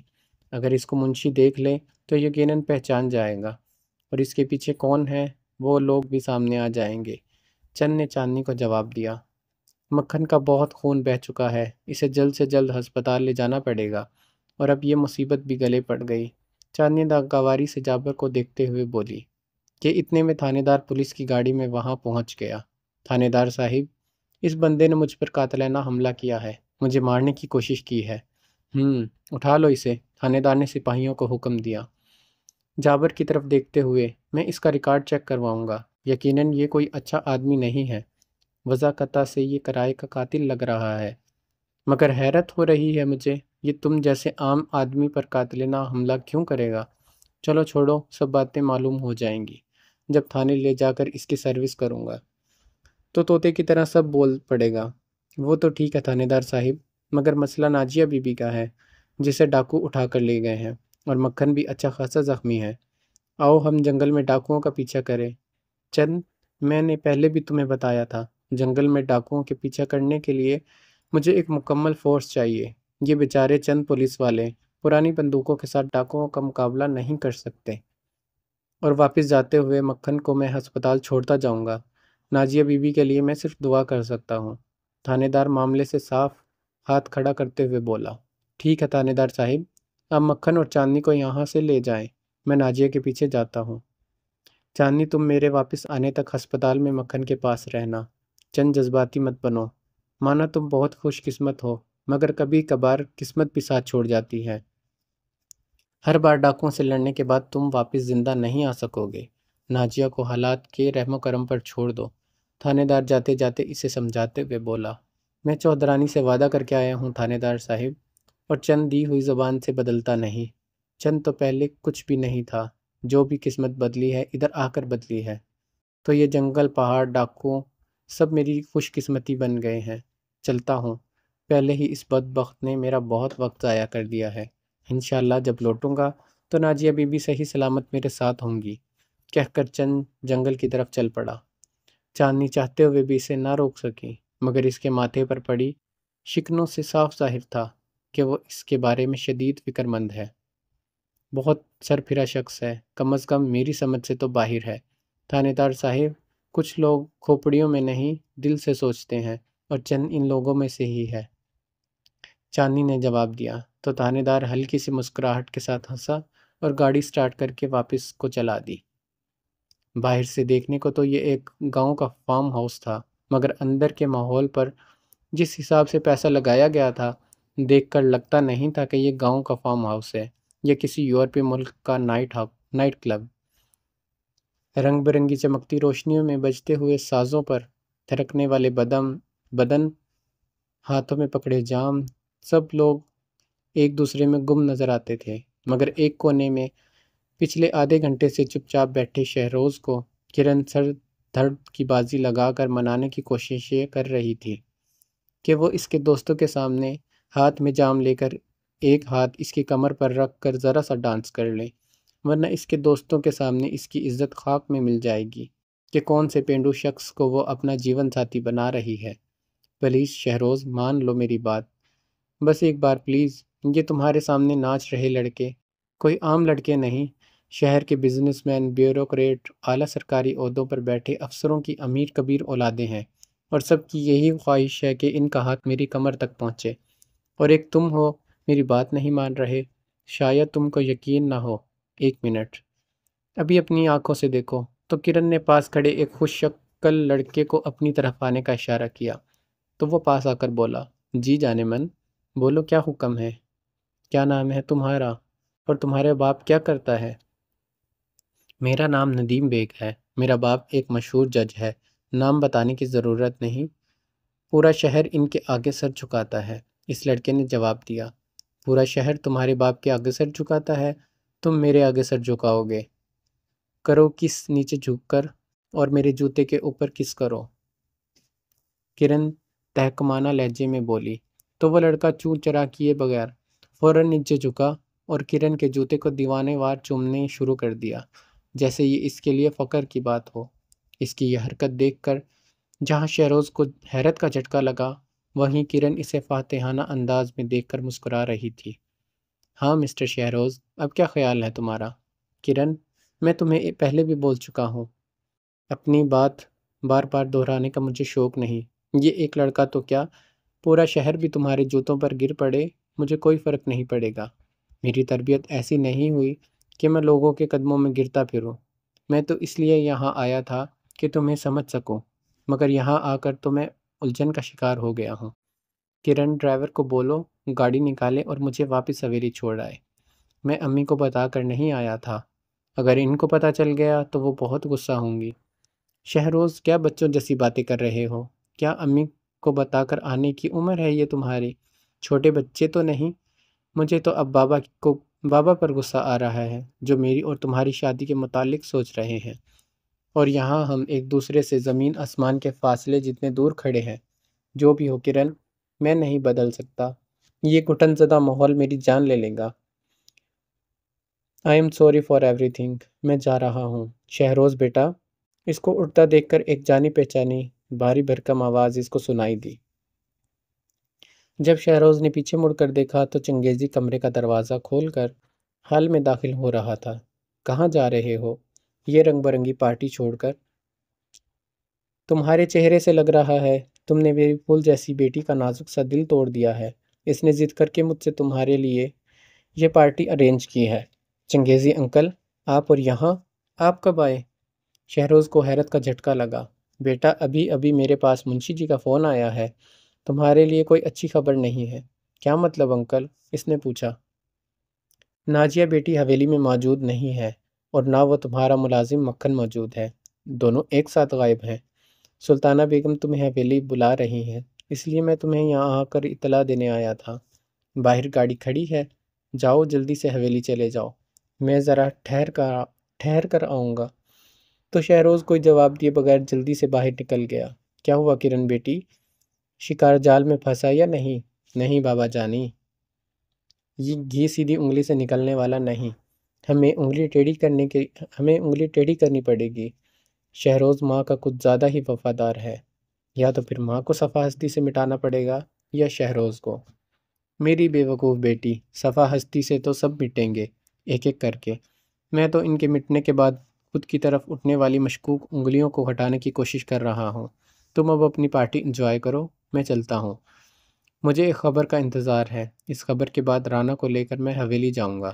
اگر اس کو منشی دیکھ لے تو یقیناً پہچان جائے گا اور اس کے پیچھے کون ہے وہ لوگ بھی سامنے آ جائیں گے۔ چند نے چاندنی کو جواب دیا، مکھن کا بہت خون بہہ چکا ہے، اسے جلد سے جلد ہسپتال لے جانا پڑے گا، اور اب یہ مصیبت بھی گلے پڑ گئی۔ چاندنی ناگواری سے جابر کو دیکھتے ہوئے بولی کہ اتنے میں تھانے دار پولیس کی گاڑی میں وہاں پہنچ گیا۔ تھانے دار صاحب، اس بندے نے مجھ پر قاتلانہ حملہ کیا ہے، مجھے مارنے کی کوشش کی ہے۔ اٹھا لو اسے، تھانے دار نے سپاہیوں کو حکم دیا۔ جابر کی طرف دیکھتے ہوئے، میں اس کا ریکارڈ چیک کرواؤں گا، یقیناً یہ کوئی اچھا آدمی نہیں ہے، وضاحت سے یہ کرائے کا قاتل لگ رہا ہے، مگر حیرت ہو رہی ہے مجھے، یہ تم جیسے عام آدمی پر قاتلانہ حملہ کیوں کرے گا؟ چلو چھوڑو، سب باتیں معلوم ہو جائیں گی، جب تھانے لے جا کر اس کی سروس کروں گا تو طوطے کی طرح سب بول پڑے گا۔ وہ تو ٹھیک ہے تھانے دار صاحب، مگر مسئلہ ناجیہ بی بی کا ہے جسے ڈاکو اٹھا کر لے گئے ہیں، اور مکھن بھی اچھا خاصا زخمی ہے۔ آؤ ہم جنگل میں ڈاکوؤں کا پیچھا کریں۔ چند، میں نے پہلے بھی تمہیں بتایا تھا، جنگل میں ڈاکوؤں کے پیچھا کرنے کے لیے مجھے ایک مکمل فورس چاہیے۔ یہ بیچارے چند پولیس والے پرانی بندوقوں کے ساتھ ڈاکوؤں کا مقابلہ نہیں کر سکتے۔ اور واپس جاتے ہوئے مکھن کو میں ہسپتال چھوڑتا جاؤں گا۔ ناجیہ بی بی کے لیے میں صرف دعا کر سکتا ہوں۔ تھانے دار معاملے سے صاف ہاتھ کھڑا کرتے ہوئے بولا، ٹھیک ہے تھانے دار صاحب، آپ مکھن اور چاندنی کو یہاں سے لے جائیں، میں ناجیہ کے پیچھے جاتا ہوں۔ چاندنی، تم میرے واپس آنے تک ہسپتال میں مکھن کے پاس رہنا، چند جذباتی مت بنو، مانا تم بہت خوش قسمت ہو، مگر کبھی کبھار قسمت بھی ساتھ چھوڑ جاتی ہے۔ ہر بار ڈاکوؤں سے لڑنے کے بعد تم واپس زندہ نہیں آ سکو گے۔ ناجیہ کو حالات کے رحم و کرم پر چھوڑ دو۔ تھانے دار جاتے جاتے اسے سمجھاتے ہوئے بولا، میں چودرانی سے وعدہ کر کے آیا ہوں تھانے دار صاحب، اور چند دی ہوئی زبان سے بدلتا نہیں۔ چند تو پہلے کچھ بھی نہیں تھا، جو بھی قسمت بدلی ہے ادھر آ کر بدلی ہے، تو یہ جنگل، پہاڑ، ڈاکوؤں سب میری خوش قسمتی بن گئے ہیں۔ چلتا ہوں، پہلے ہی اس بدبخت نے میرا بہت وقت ضائع کر دیا ہے، انشاءاللہ جب لوٹوں گا تو ناجیہ بی بی صحیح سلامت میرے ساتھ ہوں گی، کہہ کر چند جنگل کی طرف چل پڑا۔ چاندنی چاہتے ہوئے بھی اسے نہ روک سکی، مگر اس کے ماتھے پر پڑی شکنوں سے صاف ظاہر تھا کہ وہ اس کے بارے میں شدید فکر مند ہے۔ بہت سر پھرا شخص ہے، کم از کم میری سمجھ سے تو باہر ہے۔ تھانے دار صاحب، کچھ لوگ کھوپڑیوں میں نہیں دل سے سوچتے ہیں، اور چند ان لوگوں میں سے ہی ہے، چاندنی نے جواب دیا۔ تو تھانے دار ہلکی سی مسکراہٹ کے ساتھ ہنسا اور گاڑی سٹارٹ کر کے واپس کو چلا دی۔ باہر سے دیکھنے کو تو یہ ایک گاؤں کا فارم ہاؤس تھا، مگر اندر کے ماحول پر جس حساب سے پیسہ لگایا گیا تھا، دیکھ کر لگتا نہیں تھا کہ یہ گاؤں کا فارم ہاؤس ہے یا کسی یورپی ملک کا نائٹ کلب۔ رنگ برنگی چمکتی روشنیوں میں بجتے ہوئے سازوں پر تھرکنے والے بدن، ہاتھوں میں پکڑے جام، سب لوگ ایک دوسرے میں گم نظر آتے تھے، مگر ایک کونے میں پچھلے آدھے گھنٹے سے چپ چاپ بیٹھے شہروز کو کرن سر دھڑ کی بازی لگا کر منانے کی کوششیں کر رہی تھی کہ وہ اس کے دوستوں کے سامنے ہاتھ میں جام لے کر ایک ہاتھ اس کی کمر پر رکھ کر ذرا سا ڈانس کر لے، ورنہ اس کے دوستوں کے سامنے اس کی عزت خاک میں مل جائے گی کہ کون سے پینڈو شخص کو وہ اپنا جیون ساتھی بنا رہی ہے۔ پلیز شہروز، مان لو میری بات، بس ایک بار پلیز۔ یہ تمہارے سامنے ناچ رہے لڑکے کوئی عام لڑکے نہیں، شہر کے بزنس مین، بیوروکریٹ، اعلیٰ سرکاری عہدوں پر بیٹھے افسروں کی امیر کبیر اولادیں ہیں، اور سب کی یہی خواہش ہے کہ ان کا ہاتھ میری کمر تک پہنچے، اور ایک تم ہو میری بات نہیں مان رہے۔ شاید تم کو یقین نہ ہو، ایک منٹ ابھی اپنی آنکھوں سے دیکھو۔ تو کرن نے پاس کھڑے ایک خوش شکل لڑکے کو اپنی طرف آنے کا اشارہ کیا، تو وہ پاس آ کر بولا، جی جانے من، بولو کیا حکم ہے؟ کیا نام ہے تمہارا، اور تمہارے باپ کیا کرتا ہے؟ میرا نام ندیم بیگ ہے، میرا باپ ایک مشہور جج ہے، نام بتانے کی ضرورت نہیں، پورا شہر ان کے آگے سر جھکاتا ہے۔ اس لڑکے نے جواب دیا، پورا شہر تمہارے باپ کے آگے سر جھکاتا ہے، تم میرے آگے سر جھکاؤ گے؟ کرو کس، نیچے جھک کر، اور میرے جوتے کے اوپر کس کرو؟ کرن تحکمانہ لہجے میں بولی، تو وہ لڑکا چوں چرا کیے بغیر فوراً نیچے جھکا اور کرن کے جوتے کو دیوانے وار چومنے شروع کر دیا، جیسے یہ اس کے لیے فخر کی بات ہو۔ اس کی یہ حرکت دیکھ کر جہاں شہروز کو حیرت کا جھٹکا لگا، وہیں کرن اسے فاتحانہ انداز میں دیکھ کر مسکرا رہی تھی۔ ہاں مسٹر شہروز، اب کیا خیال ہے تمہارا؟ کرن، میں تمہیں پہلے بھی بول چکا ہوں، اپنی بات بار بار دہرانے کا مجھے شوق نہیں۔ یہ ایک لڑکا تو کیا، پورا شہر بھی تمہارے جوتوں پر گر پڑے، مجھے کوئی فرق نہیں پڑے گا۔ میری تربیت ایسی نہیں ہوئی کہ میں لوگوں کے قدموں میں گرتا پھروں۔ میں تو اس لیے یہاں آیا تھا کہ تمہیں سمجھ سکوں، مگر یہاں آ کر تو میں الجھن کا شکار ہو گیا ہوں۔ کرن، ڈرائیور کو بولو گاڑی نکالے اور مجھے واپس حویلی چھوڑ آئے۔ میں امی کو بتا کر نہیں آیا تھا، اگر ان کو پتہ چل گیا تو وہ بہت غصہ ہوں گی۔ شہروز، کیا بچوں جیسی باتیں کر رہے ہو؟ کیا امی کو بتا کر آنے کی عمر ہے یہ تمہاری؟ چھوٹے بچے تو نہیں۔ مجھے تو اب بابا پر غصہ آ رہا ہے، جو میری اور تمہاری شادی کے متعلق سوچ رہے ہیں، اور یہاں ہم ایک دوسرے سے زمین آسمان کے فاصلے جتنے دور کھڑے ہیں۔ جو بھی ہو کرن، میں نہیں بدل سکتا، یہ گھٹن زدہ ماحول میری جان لے لے گا۔ آئی ایم سوری فار ایوری تھنگ، میں جا رہا ہوں۔ شہروز بیٹا، اس کو اٹھتا دیکھ کر ایک جانی پہچانی بھاری بھرکم آواز اس کو سنائی دی۔ جب شہروز نے پیچھے مڑ کر دیکھا تو چنگیزی کمرے کا دروازہ کھول کر ہال میں داخل ہو رہا تھا۔ کہاں جا رہے ہو یہ رنگ برنگی پارٹی چھوڑ کر؟ تمہارے چہرے سے لگ رہا ہے تم نے میری پھول جیسی بیٹی کا نازک سا دل توڑ دیا ہے۔ اس نے ضد کر کے مجھ سے تمہارے لیے یہ پارٹی ارینج کی ہے۔ چنگیزی انکل، آپ اور یہاں؟ آپ کب آئے؟ شہروز کو حیرت کا جھٹکا لگا۔ بیٹا، ابھی ابھی میرے پاس منشی جی کا فون آیا ہے، تمہارے لیے کوئی اچھی خبر نہیں ہے۔ کیا مطلب انکل؟ اس نے پوچھا۔ ناجیہ بیٹی حویلی میں موجود نہیں ہے، اور نہ وہ تمہارا ملازم مکھن موجود ہے، دونوں ایک ساتھ غائب ہیں۔ سلطانہ بیگم تمہیں حویلی بلا رہی ہیں، اس لیے میں تمہیں یہاں آ کر اطلاع دینے آیا تھا۔ باہر گاڑی کھڑی ہے، جاؤ جلدی سے حویلی چلے جاؤ، میں ذرا ٹھہر کر آؤں گا۔ تو شہروز کوئی جواب دیے بغیر جلدی سے باہر نکل گیا۔ کیا ہوا کرن بیٹی، شکار جال میں پھنسا یا نہیں؟ نہیں بابا جانی، یہ گھی سیدھی انگلی سے نکلنے والا نہیں، ہمیں انگلی ٹیڑھی کرنی پڑے گی۔ شہروز ماں کا کچھ زیادہ ہی وفادار ہے، یا تو پھر ماں کو صفا ہستی سے مٹانا پڑے گا یا شہروز کو۔ میری بے وقوف بیٹی، صفا ہستی سے تو سب مٹیں گے، ایک ایک کر کے۔ میں تو ان کے مٹنے کے بعد خود کی طرف اٹھنے والی مشکوک انگلیوں کو ہٹانے کی کوشش کر رہا ہوں۔ تم اب اپنی پارٹی انجوائے کرو، میں چلتا ہوں۔ مجھے ایک خبر کا انتظار ہے۔ اس خبر کے بعد رانا کو لے کر میں حویلی جاؤں گا۔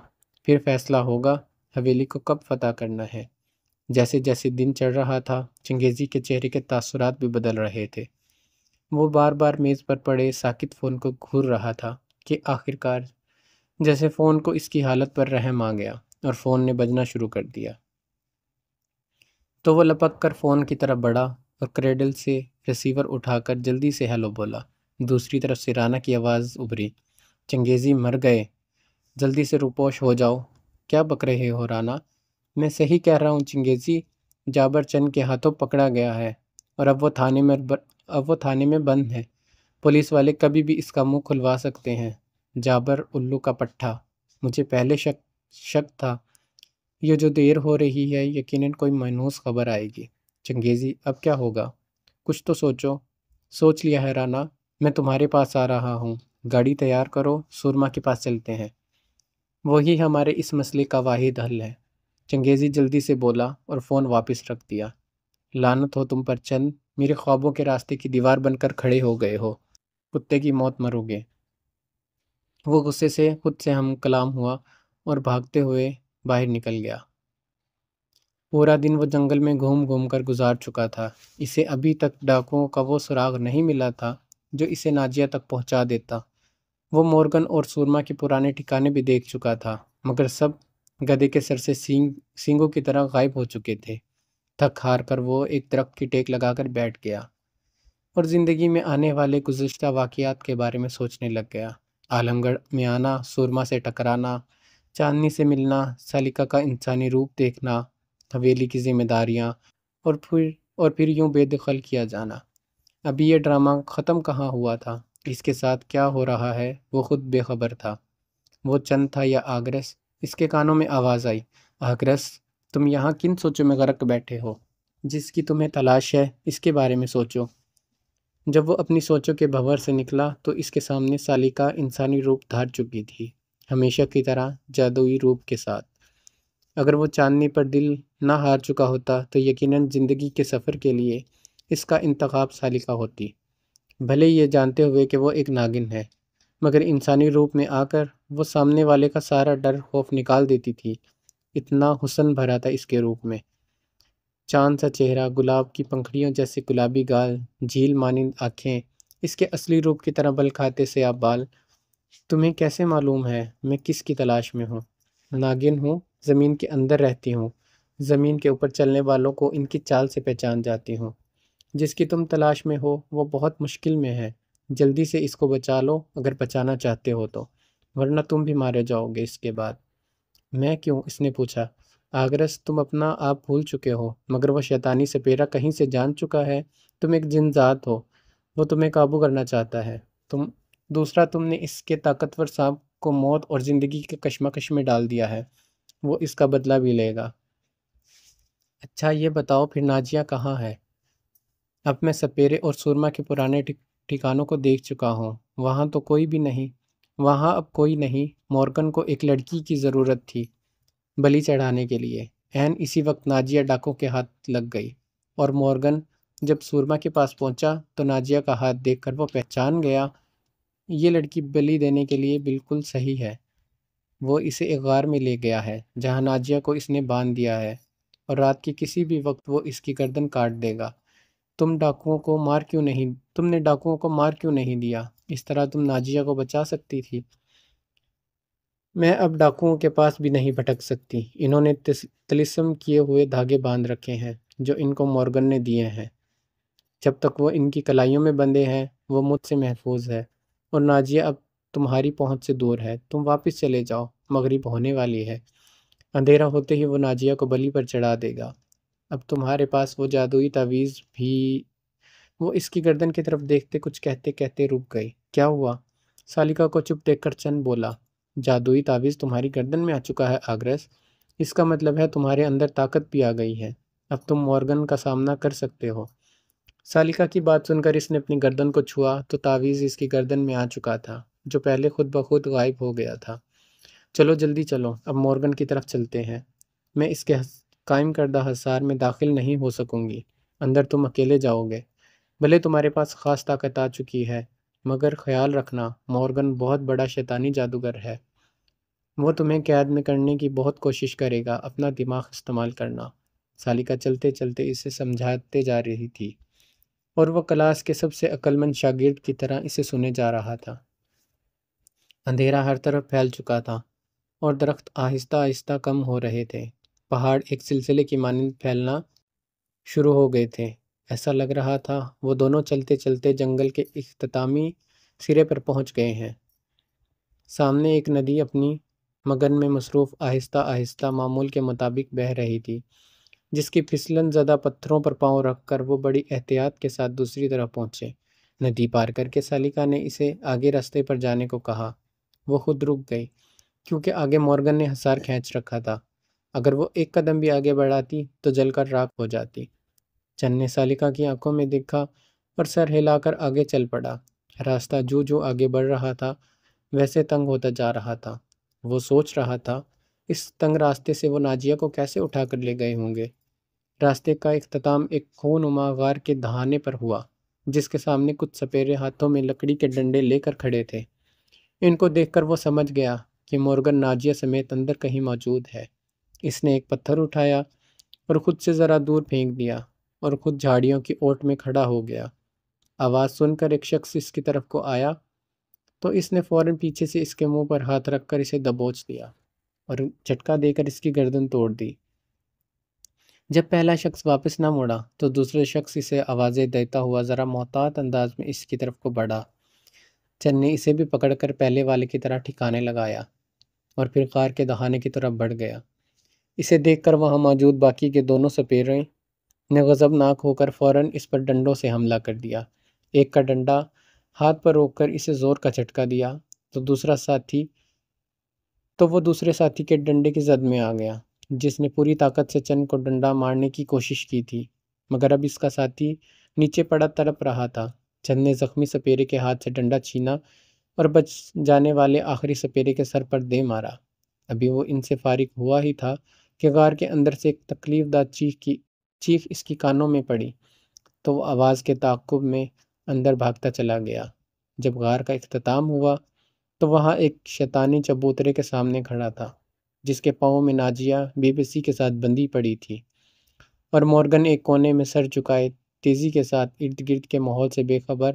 پھر فیصلہ ہوگا حویلی کو کب فتح کرنا ہے۔ جیسے جیسے دن چڑھ رہا تھا، چنگیزی کے چہرے کے تاثرات بھی بدل رہے تھے۔ وہ بار بار میز پر پڑے ساکت فون کو گھور رہا تھا کہ آخرکار جیسے فون کو اس کی حالت پر رحم آ گیا اور فون نے بجنا شروع کر دیا۔ تو وہ لپک کر فون کی طرف بڑھا اور کریڈل سے ریسیور اٹھا کر جلدی سے ہیلو بولا۔ دوسری طرف سے رانا کی آواز ابھری، چنگیزی مر گئے، جلدی سے روپوش ہو جاؤ۔ کیا بک رہے ہو رانا؟ میں صحیح کہہ رہا ہوں چنگیزی، جابر چند کے ہاتھوں پکڑا گیا ہے اور اب وہ تھانے میں بند ہے۔ پولیس والے کبھی بھی اس کا منہ کھلوا سکتے ہیں۔ جابر الو کا پٹھا، مجھے پہلے شک تھا۔ یہ جو دیر ہو رہی ہے یقیناً کوئی مانوس خبر آئے گی۔ چنگیزی اب کیا ہوگا؟ کچھ تو سوچو۔ سوچ لیا ہے رانا، میں تمہارے پاس آ رہا ہوں۔ گاڑی تیار کرو، سورما کے پاس چلتے ہیں۔ وہی ہمارے اس مسئلے کا واحد حل ہے۔ چنگیزی جلدی سے بولا اور فون واپس رکھ دیا۔ لعنت ہو تم پر چند، میرے خوابوں کے راستے کی دیوار بن کر کھڑے ہو گئے ہو، کتے کی موت مرو گے۔ وہ غصے سے خود سے ہم کلام ہوا اور بھاگتے ہوئے باہر نکل گیا۔ پورا دن وہ جنگل میں گھوم گھوم کر گزار چکا تھا۔ اسے ابھی تک ڈاکوؤں کا وہ سراغ نہیں ملا تھا جو اسے ناجیہ تک پہنچا دیتا۔ وہ مورگن اور سورما کے پرانے ٹھکانے بھی دیکھ چکا تھا، مگر سب گدھے کے سر سے سینگوں کی طرح غائب ہو چکے تھے۔ تھک ہار کر وہ ایک درخت کی ٹیک لگا کر بیٹھ گیا اور زندگی میں آنے والے گزشتہ واقعات کے بارے میں سوچنے لگ گیا۔ عالم گڑھ میں آنا، سورما سے ٹکرانا، چاندنی سے ملنا، سالکا کا انسانی روپ دیکھنا، حویلی کی ذمہ داریاں، اور پھر یوں بے دخل کیا جانا۔ ابھی یہ ڈرامہ ختم کہاں ہوا تھا؟ اس کے ساتھ کیا ہو رہا ہے وہ خود بے خبر تھا۔ وہ چند تھا یا آگرس؟ اس کے کانوں میں آواز آئی، آگرس، تم یہاں کن سوچوں میں غرق بیٹھے ہو؟ جس کی تمہیں تلاش ہے اس کے بارے میں سوچو۔ جب وہ اپنی سوچوں کے بھنور سے نکلا تو اس کے سامنے سالکا انسانی روپ دھار چکی تھی، ہمیشہ کی طرح جادوئی روپ کے ساتھ۔ اگر وہ چاندنی پر دل نہ ہار چکا ہوتا تو یقیناً زندگی کے سفر کے لیے اس کا انتخاب سالکا ہوتی، بھلے یہ جانتے ہوئے کہ وہ ایک ناگن ہے، مگر انسانی روپ میں آ کر وہ سامنے والے کا سارا ڈر خوف نکال دیتی تھی۔ اتنا حسن بھرا تھا اس کے روپ میں، چاند سا چہرہ، گلاب کی پنکھڑیوں جیسے گلابی گال، جھیل مانند آنکھیں، اس کے اصلی روپ کی طرح بل کھاتے سیاہ بال۔ تمہیں کیسے معلوم ہے میں کس کی تلاش میں ہوں؟ ناگن ہوں، زمین کے اندر رہتی ہوں، زمین کے اوپر چلنے والوں کو ان کی چال سے پہچان جاتی ہوں۔ جس کی تم تلاش میں ہو وہ بہت مشکل میں ہے، جلدی سے اس کو بچا لو اگر بچانا چاہتے ہو تو، ورنہ تم بھی مارے جاؤ گے اس کے بعد۔ میں کیوں؟ اس نے پوچھا۔ آگرس، تم اپنا آپ بھول چکے ہو، مگر وہ شیطانی سپیرا کہیں سے جان چکا ہے تم ایک جن ذات ہو، وہ تمہیں قابو کرنا چاہتا ہے۔ دوسرا، تم نے اس کے طاقتور سانپ کو موت اور زندگی کے کشمکش میں ڈال دیا ہے، وہ اس کا بدلہ بھی لے گا۔ اچھا یہ بتاؤ پھر ناجیہ کہاں ہے؟ اب میں سپیرے اور سورما کے پرانے ٹھکانوں کو دیکھ چکا ہوں، وہاں تو کوئی بھی نہیں۔ وہاں اب کوئی نہیں۔ مورگن کو ایک لڑکی کی ضرورت تھی بلی چڑھانے کے لیے۔ عین اسی وقت ناجیہ ڈاکوں کے ہاتھ لگ گئی، اور مورگن جب سورما کے پاس پہنچا تو ناجیہ کا ہاتھ دیکھ کر وہ پہچان گیا، یہ لڑکی بلی دینے کے لیے بالکل صحیح ہے۔ وہ اسے ایک غار میں لے گیا ہے جہاں ناجیہ کو اس نے باندھ دیا ہے، اور رات کے کسی بھی وقت وہ اس کی گردن کاٹ دے گا۔ تم نے ڈاکوؤں کو مار کیوں نہیں دیا؟ اس طرح تم ناجیہ کو بچا سکتی تھی۔ میں اب ڈاکوؤں کے پاس بھی نہیں بھٹک سکتی، انہوں نے طلسم کیے ہوئے دھاگے باندھ رکھے ہیں جو ان کو مورگن نے دیے ہیں۔ جب تک وہ ان کی کلائیوں میں بندھے ہیں وہ مجھ سے محفوظ ہے، اور ناجیہ اب تمہاری پہنچ سے دور ہے۔ تم واپس چلے جاؤ، مغرب ہونے والی ہے، اندھیرا ہوتے ہی وہ ناجیہ کو بلی پر چڑھا دے گا۔ اب تمہارے پاس وہ جادوئی تعویذ بھی۔ وہ اس کی گردن کی طرف دیکھتے کچھ کہتے کہتے رک گئی۔ کیا ہوا؟ سالکا کو چپ دیکھ کر چند بولا، جادوئی تعویذ تمہاری گردن میں آ چکا ہے آگرس، اس کا مطلب ہے تمہارے اندر طاقت بھی آ گئی ہے، اب تم مورگن کا سامنا کر سکتے ہو۔ سالکا کی بات سن کر اس نے اپنی گردن کو چھوا تو تعویذ اس کی گردن میں آ چکا تھا، جو پہلے خود بخود غائب ہو گیا تھا۔ چلو جلدی چلو، اب مورگن کی طرف چلتے ہیں۔ میں اس کے قائم کردہ حصار میں داخل نہیں ہو سکوں گی، اندر تم اکیلے جاؤ گے۔ بھلے تمہارے پاس خاص طاقت آ چکی ہے، مگر خیال رکھنا مورگن بہت بڑا شیطانی جادوگر ہے۔ وہ تمہیں قید میں کرنے کی بہت کوشش کرے گا، اپنا دماغ استعمال کرنا۔ سالکا چلتے چلتے اسے سمجھاتے جا رہی تھی، اور وہ کلاس کے سب سے عقل مند شاگرد کی طرح اسے سنے جا رہا تھا۔ اندھیرا ہر طرف پھیل چکا تھا، اور درخت آہستہ آہستہ کم ہو رہے تھے۔ پہاڑ ایک سلسلے کی مانند پھیلنا شروع ہو گئے تھے۔ ایسا لگ رہا تھا وہ دونوں چلتے چلتے جنگل کے اختتامی سرے پر پہنچ گئے ہیں۔ سامنے ایک ندی اپنی مگن میں مصروف آہستہ آہستہ معمول کے مطابق بہہ رہی تھی، جس کی پھسلن زدہ پتھروں پر پاؤں رکھ کر وہ بڑی احتیاط کے ساتھ دوسری طرف پہنچے۔ ندی پار کر کے سالکا نے اسے آگے راستے پر جانے کو کہا۔ وہ خود رک گئی، کیونکہ آگے مورگن نے حصار کھینچ رکھا تھا۔ اگر وہ ایک قدم بھی آگے بڑھاتی تو جل کر راکھ ہو جاتی۔ چن نے سالکا کی آنکھوں میں دیکھا اور سر ہلا کر آگے چل پڑا۔ راستہ جو آگے بڑھ رہا تھا ویسے تنگ ہوتا جا رہا تھا۔ وہ سوچ رہا تھا اس تنگ راستے سے وہ ناجیہ کو کیسے اٹھا کر لے گئے ہوں گے۔ راستے کا اختتام ایک خونما غار کے دہانے پر ہوا، جس کے سامنے کچھ سپیرے ہاتھوں میں لکڑی کے ڈنڈے لے کر کھڑے تھے۔ ان کو دیکھ کر وہ سمجھ گیا کہ مورگن ناجیہ سمیت اندر کہیں موجود ہے۔ اس نے ایک پتھر اٹھایا اور خود سے ذرا دور پھینک دیا، اور خود جھاڑیوں کی اوٹ میں کھڑا ہو گیا۔ آواز سن کر ایک شخص اس کی طرف کو آیا تو اس نے فوراً پیچھے سے اس کے منہ پر ہاتھ رکھ کر اسے دبوچ دیا اور جھٹکا دے کر اس کی گردن توڑ دی۔ جب پہلا شخص واپس نہ مڑا تو دوسرے شخص اسے آوازیں دیتا ہوا ذرا محتاط انداز میں اس کی طرف کو بڑھا۔ چن نے اسے بھی پکڑ کر پہلے والے کی طرح ٹھکانے لگایا اور پھر غار کے دہانے کی طرف بڑھ گیا۔ اسے دیکھ کر وہاں موجود باقی کے دونوں سپیرے نے غضبناک ہو کر فوراً اس پر ڈنڈوں سے حملہ کر دیا۔ ایک کا ڈنڈا ہاتھ پر روک کر اسے زور کا جھٹکا دیا تو وہ دوسرے ساتھی کے ڈنڈے کی زد میں آ گیا، جس نے پوری طاقت سے چن کو ڈنڈا مارنے کی کوشش کی تھی، مگر اب اس کا ساتھی نیچے پڑا تڑپ رہا تھا۔ چن نے زخمی سپیرے کے ہاتھ سے ڈنڈا چھینا اور بچ جانے والے آخری سپیرے کے سر پر دے مارا۔ ابھی وہ ان سے فارغ ہوا ہی تھا کہ غار کے اندر سے ایک تکلیف دہ چیخ اس کی کانوں میں پڑی، تو وہ آواز کے تعاقب میں اندر بھاگتا چلا گیا۔ جب غار کا اختتام ہوا تو وہاں ایک شیطانی چبوترے کے سامنے کھڑا تھا، جس کے پاؤں میں ناجیہ بے بسی کے ساتھ بندھی پڑی تھی، اور مورگن ایک کونے میں سر جھکائے تیزی کے ساتھ ارد گرد کے ماحول سے بے خبر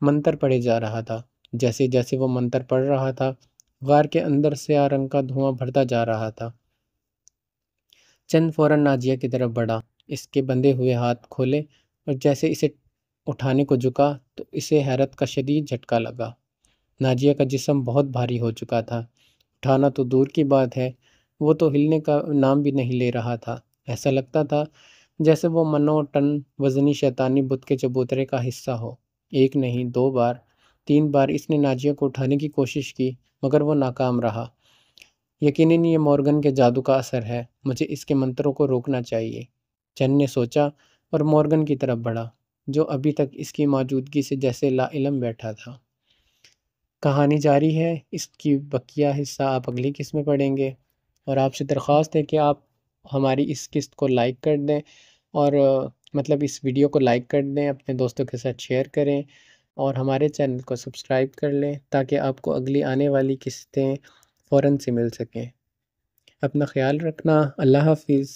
منتر پڑھے جا رہا تھا۔ جیسے جیسے وہ منتر پڑھ رہا تھا، غار کے اندر سیاہ رنگ کا دھواں بھرتا جا رہا تھا۔ چند فوراً ناجیہ کی طرف بڑھا، اس کے بندھے ہوئے ہاتھ کھولے اور جیسے اسے اٹھانے کو جھکا تو اسے حیرت کا شدید جھٹکا لگا۔ ناجیہ کا جسم بہت بھاری ہو چکا تھا، اٹھانا تو دور کی بات ہے، وہ تو ہلنے کا نام بھی نہیں لے رہا تھا۔ ایسا لگتا تھا جیسے وہ منوں ٹن وزنی شیطانی بت کے چبوترے کا حصہ ہو۔ ایک نہیں، 2 بار 3 بار اس نے ناجیہ کو اٹھانے کی کوشش کی، مگر وہ ناکام رہا۔ یقیناً یہ مورگن کے جادو کا اثر ہے، مجھے اس کے منتروں کو روکنا چاہیے، چن نے سوچا اور مورگن کی طرف بڑھا، جو ابھی تک اس کی موجودگی سے جیسے لا علم بیٹھا تھا۔ کہانی جاری ہے، اس کی بقیہ حصہ آپ اگلی قسط میں پڑھیں گے، اور آپ سے درخواست ہے کہ آپ ہماری اس قسط کو لائک کر دیں، اور مطلب اس ویڈیو کو لائک کر دیں، اپنے دوستوں کے ساتھ شیئر کریں، اور ہمارے چینل کو سبسکرائب کر لیں تاکہ آپ کو اگلی آنے والی قسطیں فوراً سے مل سکیں۔ اپنا خیال رکھنا، اللہ حافظ۔